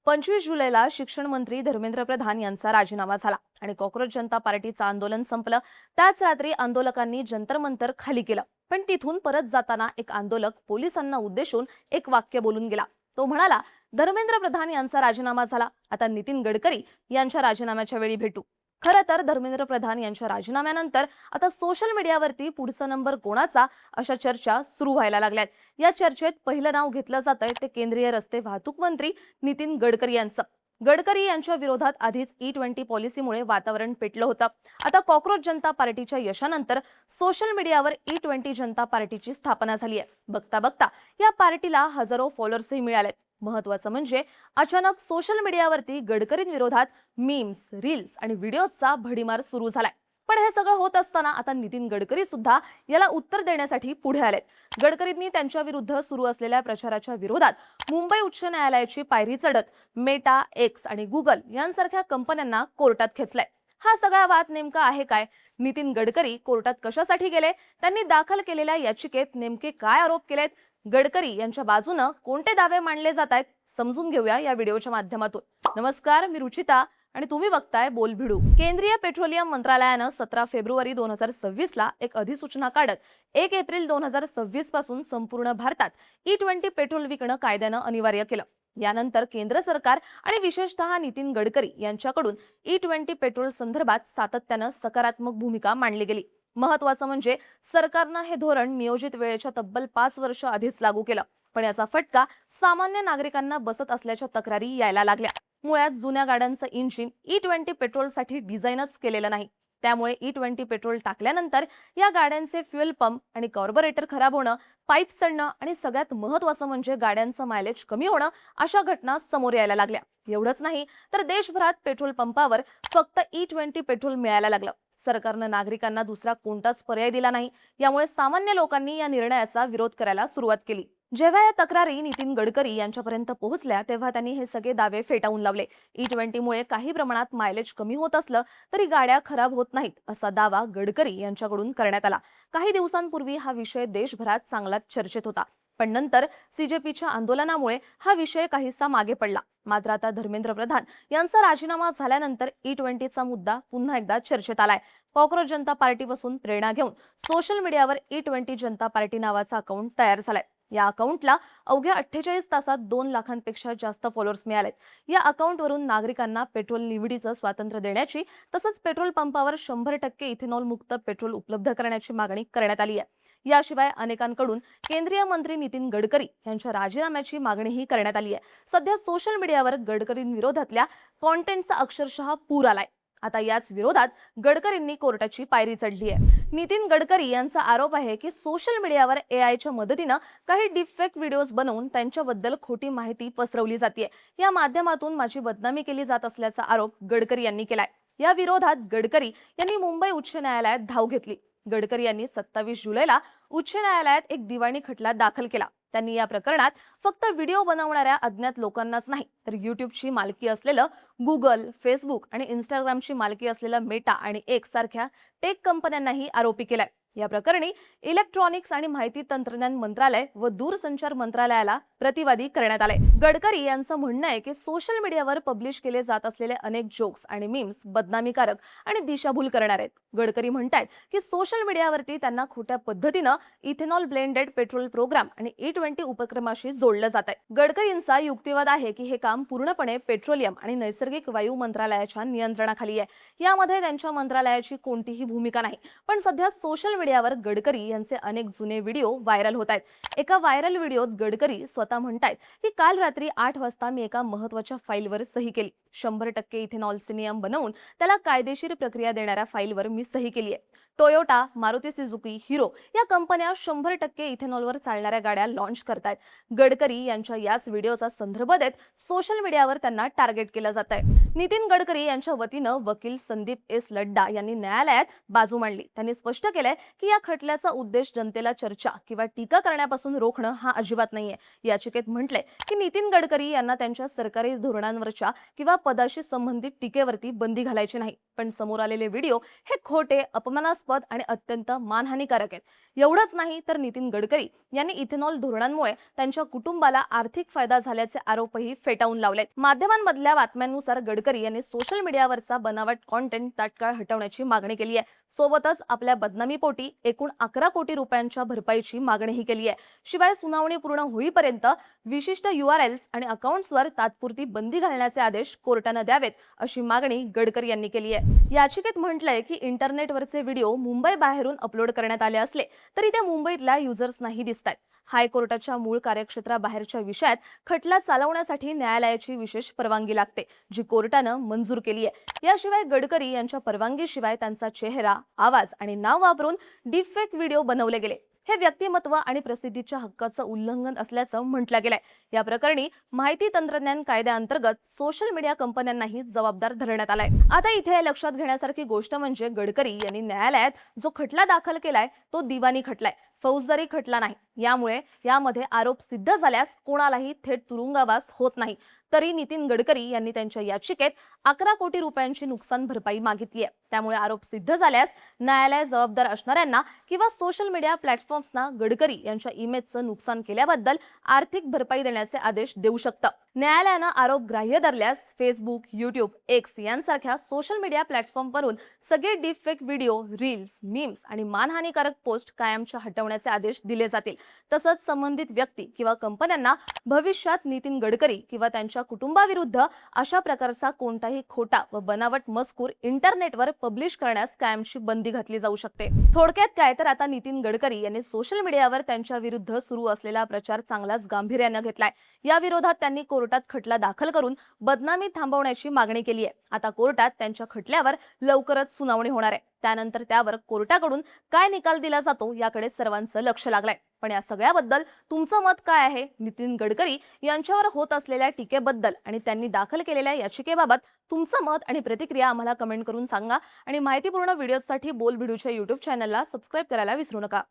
25 जुलैला शिक्षण मंत्री धर्मेंद्र प्रधान यांचा राजीनामा झाला आणि कॉक्रोच जनता पार्टीचं आंदोलन संपलं। त्याच रात्री आंदोलकांनी जंतर मंतर खाली केलं, पण तिथून परत जाताना एक आंदोलक पोलिसांना उद्देशून एक वाक्य बोलून गेला। तो म्हणाला, धर्मेंद्र प्रधान यांचा राजीनामा झाला, आता नितीन गडकरी यांच्या राजीनाम्याच्या वेळी भेटू। खरं तर धर्मेंद्र प्रधान यांच्या राजीनाम्यानंतर आता सोशल मीडियावरती पुढचा नंबर कोणाचा अशा चर्चा सुरू व्हायला लागल्यात। या चर्चेत पहिलं नाव घेतलं जातंय ते केंद्रीय रस्ते वाहतूक मंत्री नितीन गडकरी यांचं। गडकरी यांच्या विरोधात आधीच E20 पॉलिसीमुळे वातावरण पेटलं होतं। आता कॉक्रोच जनता पार्टीच्या यशानंतर सोशल मीडियावर E20 जनता पार्टीची स्थापना झाली आहे। बघता बघता या पार्टीला हजारो फॉलोअर्सही मिळालेत। महत्त्वाचं म्हणजे अचानक सोशल मीडियावरती गडकरींविरोधात मीम्स, रील्स आणि व्हिडिओचा भडीमार सुरू झालाय। पण हे सगळं होत असताना आता नितीन गडकरी सुद्धा याला उत्तर देण्यासाठी पुढे आलेत। गडकरींनी त्यांच्या विरुद्ध सुरू असलेल्या प्रचाराच्या विरोधात मुंबई उच्च न्यायालयाची पायरी चढत मेटा, एक्स आणि गुगल यांसारख्या कंपन्यांना कोर्टात खेचलंय। हा सगळा वाद नेमका आहे काय? नितीन गडकरी कोर्टात कशासाठी गेले? त्यांनी दाखल केलेल्या याचिकेत नेमके काय आरोप केलेत? गडकरी यांच्या बाजूने कोणते दावे मांडले जात आहेत समजून घेऊया या व्हिडिओच्या माध्यमातून। नमस्कार, मी रुचिता आणि तुम्ही बघताय बोलभिडू। केंद्रीय पेट्रोलियम मंत्रालयाने 17 फेब्रुवारी 2026 ला एक अधिसूचना काढत 1 एप्रिल 2026 पासून संपूर्ण भारतात E20 पेट्रोल विकणं कायद्यानं अनिवार्य केलं। यानंतर केंद्र सरकार आणि विशेषतः नितीन गडकरी यांच्याकडून E20 पेट्रोल संदर्भात सातत्यानं सकारात्मक भूमिका मांडली गेली। महत्त्वाचं म्हणजे सरकारनं हे धोरण नियोजित वेळेच्या तब्बल 5 वर्ष आधीच लागू केलं, पण याचा फटका सामान्य नागरिकांना बसत असल्याच्या तक्रारी यायला लागल्या। मुळात जुन्या गाड्यांचं इंजिन E20 पेट्रोलसाठी डिझाईनच केलेलं नाही, त्यामुळे E20 पेट्रोल टाकल्यानंतर या गाड्यांचे फ्युएल पंप आणि कार्बोरेटर खराब होणं, पाईप सडणं आणि सगळ्यात महत्त्वाचं म्हणजे गाड्यांचं मायलेज कमी होणं अशा घटना समोर यायला लागल्या। एवढंच नाही तर देशभरात पेट्रोल पंपावर फक्त E20 पेट्रोल मिळायला लागलं। सरकारनं नागरिकांना दुसरा कोणताच पर्याय दिला नाही, यामुळे सामान्य लोकांनी या निर्णयाचा विरोध करायला सुरुवात केली। जेव्हा या तक्रारी नितीन गडकरी यांच्यापर्यंत पोहोचल्या तेव्हा त्यांनी हे सगळे दावे फेटाळून लावले। E20 मुळे काही प्रमाणात मायलेज कमी होत असलं तरी गाड्या खराब होत नाहीत असा दावा गडकरी यांच्याकडून करण्यात आला। काही दिवसांपूर्वी हा विषय देशभरात चांगलाच चर्चेत होता, पण नंतर CJPच्या आंदोलनामुळे हा विषय काहीसा मागे पडला। मात्र आता धर्मेंद्र प्रधान यांचा राजीनामा झाल्यानंतर E20चा मुद्दा पुन्हा एकदा चर्चेत आलाय। कॉक्रोच जनता पार्टीपासून प्रेरणा घेऊन सोशल मीडियावर E20 जनता पार्टी नावाचा अकाउंट तयार झालाय। या अकाउंटला अवघ्या 48 तासात 2 लाखांपेक्षा जास्त फॉलोअर्स मिळालेत। या अकाउंटवरून नागरिकांना पेट्रोल निवडीचं स्वातंत्र्य देण्याची तसंच पेट्रोल पंपावर 100% इथेनॉल मुक्त पेट्रोल उपलब्ध करण्याची मागणी करण्यात आली आहे। याशिवाय अनेकांकडून केंद्रीय मंत्री नितीन गडकरी यांच्या राजीनाम्याची मागणीही करण्यात आली आहे। सध्या सोशल मीडियावर गडकरींविरोधातल्या कॉन्टेंटचा अक्षरशः पूर आलाय। आता याच विरोधात गडकरींनी कोर्टाची पायरी चढली आहे। नितीन गडकरी यांचा आरोप आहे की सोशल मीडियावर AIच्या मदतीने काही डीपफेक व्हिडिओज बनवून त्यांच्याबद्दल खोटी माहिती पसरवली जाते। या माध्यमातून माझी बदनामी केली जात असल्याचा आरोप गडकरी यांनी केलाय। या विरोधात गडकरी यांनी मुंबई उच्च न्यायालयात धाव घेतली। गडकरी यांनी 27 जुलैला उच्च न्यायालयात एक दिवाणी खटला दाखल केला। त्यांनी या प्रकरणात फक्त व्हिडिओ बनवणाऱ्या अज्ञात लोकांनाच नाही तर YouTubeची मालकी असलेलं गुगल, फेसबुक आणि Instagramची मालकी असलेलं मेटा आणि एक्स सारख्या टेक कंपन्यांनाही आरोपी केलाय। या प्रकरणी इलेक्ट्रॉनिक्स आणि माहिती तंत्रज्ञान मंत्रालय व दूरसंचार मंत्रालयाला प्रतिवादी करण्यात आले। गडकरी यांचं म्हणणं आहे की सोशल मीडियावर पब्लिश केले जात असलेले अनेक जोक्स आणि मीम्स बदनामीकारक आणि दिशाभूल करणार आहेत। गडकरी म्हणतात की सोशल मीडियावरती त्यांना खोट्या पद्धतीने इथेनॉल ब्लेंडेड पेट्रोल प्रोग्राम आणि E20 उपक्रमाशी जोडलं जात आहे। गडकरींचा युक्तिवाद आहे की हे काम पूर्णपणे पेट्रोलियम आणि नैसर्गिक वायू मंत्रालयाच्या नियंत्रणाखाली आहे। यामध्ये त्यांच्या मंत्रालयाची कोणतीही भूमिका नाही, पण सध्या सोशल मीडियावर गडकरी यांचे अनेक जुने व्हिडिओ व्हायरल होत आहेत। एका व्हायरल व्हिडिओत गडकरी स्वतः म्हणतात की काल रात्री 8 वाजता मी एका महत्त्वाच्या फाईलवर सही केली। 100% इथेनॉलचे नियम बनवून त्याला कायदेशीर प्रक्रिया देणाऱ्या फाईलवर मी सही केली आहे। टोयोटा, मारुती सुझुकी, हिरो या कंपन्या 100% इथेनॉलवर चालणाऱ्या गाड्या लॉन्च करतायत। गडकरी यांच्या याच व्हिडिओचा संदर्भ देत सोशल मीडियावर त्यांना टार्गेट केलं जात आहे। नितीन गडकरी यांच्या वतीनं वकील संदीप S लड्डा यांनी न्यायालयात बाजू मांडली। त्यांनी स्पष्ट केलंय की या खटल्याचा उद्देश जनतेला चर्चा किंवा टीका करण्यापासून रोखणं हा अजिबात नाहीये। याचिकेत म्हटले की नितीन गडकरी यांना त्यांच्या सरकारी धोरणांवरच्या किंवा पदाशी संबंधित टीकेवरती बंदी घालायची नाही, पण समोर आलेले व्हिडिओ हे खोटे, अपमानास्पद आणि अत्यंत मानहानिकारक आहेत। एवढंच नाही तर नितीन गडकरी यांनी इथेनॉल धोरणांमुळे त्यांच्या कुटुंबाला आर्थिक फायदा झाल्याचे आरोपही फेटाळून लावलेत। माध्यमांमधल्या बातम्यांनुसार गडकरी यांनी सोशल मीडियावरचा बनावट कॉन्टेंट तात्काळ हटवण्याची मागणी केली आहे। सोबतच आपल्या बदनामीपोटी एकूण 11 कोटी रुपयांच्या भरपाईची मागणीही केली आहे। शिवाय सुनावणी पूर्ण होईपर्यंत विशिष्ट URLs आणि अकाउंट्सवर तात्पुरती बंदी घालण्याचे आदेश कोर्टाने द्यावेत, अशी मागणी गडकरी यांनी केली आहे। याचिकेत म्हटलंय की इंटरनेटवरचे व्हिडिओ मुंबई बाहेरून अपलोड करण्यात आले असले तरी ते मुंबईतल्या युजर्स नाही दिसतात। हायकोर्टाच्या मूळ कार्यक्षेत्राबाहेरच्या विषयात खटला चालवण्यासाठी न्यायालयाची विशेष परवानगी लागते, जी कोर्टानं मंजूर केली आहे। याशिवाय गडकरी यांच्या परवानगीशिवाय त्यांचा चेहरा, आवाज आणि नाव वापरून डीपफेक व्हिडिओ बनवले गेले। हे व्यक्तिमत्व आणि प्रसिद्धीच्या हक्काचं उल्लंघन असल्याचं म्हटलं गेलंय। या प्रकरणी माहिती तंत्रज्ञान कायद्याअंतर्गत सोशल मीडिया कंपन्यांनाही जबाबदार धरण्यात आलाय। आता इथे लक्षात घेण्यासारखी गोष्ट म्हणजे गडकरी यांनी न्यायालयात जो खटला दाखल केलाय तो दिवाणी खटलाय, फौजदारी खटला नाही। यामुळे यामध्ये आरोप सिद्ध झाल्यास कोणालाही थेट तुरुंगवास होत नाही। तरी नितीन गडकरी यांनी त्यांच्या याचिकेत 11 कोटी रुपयांची नुकसान भरपाई मागितली आहे। त्यामुळे आरोप सिद्ध झाल्यास न्यायालय जबाबदार असणाऱ्यांना किंवा सोशल मीडिया प्लॅटफॉर्म्सना गडकरी यांच्या इमेजचं नुकसान केल्याबद्दल आर्थिक भरपाई देण्याचे आदेश देऊ शकतं। न्यायालयानं आरोप ग्राह्य धरल्यास फेसबुक, YouTube, X यांसारख्या सोशल मीडिया प्लॅटफॉर्मवरून सगळे डीपफेक व्हिडिओ, रील्स, मीम्स आणि मानहानिकारक पोस्ट कायमच्या हटवण्याचे आदेश दिले जातील। तसंच संबंधित व्यक्ती किंवा कंपन्यांना भविष्यात नितीन गडकरी किंवा त्यांच्या कुटुंबाविरुद्ध अशा प्रकारचा कोणताही खोटा व बनावट मजकूर इंटरनेटवर पब्लिश करण्यास कायमची बंदी घातली जाऊ शकते। थोडक्यात काय तर आता नितीन गडकरी यांनी सोशल मीडियावर त्यांच्या विरुद्ध सुरू असलेला प्रचार चांगलाच गांभीर्याने घेतलाय। या विरोधात त्यांनी कोर्टात खटला दाखल करून बदनामी थांबवण्याची मागणी केली आहे। आता कोर्टात त्यांच्या खटल्यावर लवकरच सुनावणी होणार आहे। त्यानंतर त्यावर कोर्टाकडून काय निकाल दिला जातो याकडे सर्वांचं लक्ष लागलंय। पण या सगळ्याबद्दल तुमचं मत काय आहे? नितीन गडकरी यांच्यावर होत असलेल्या टीकेबद्दल आणि त्यांनी दाखल केलेल्या याचिकेबाबत तुमचं मत आणि प्रतिक्रिया आम्हाला कमेंट करून सांगा। आणि माहितीपूर्ण व्हिडिओसाठी बोल भिडूच्या YouTube चॅनलला सबस्क्राईब करायला विसरू नका।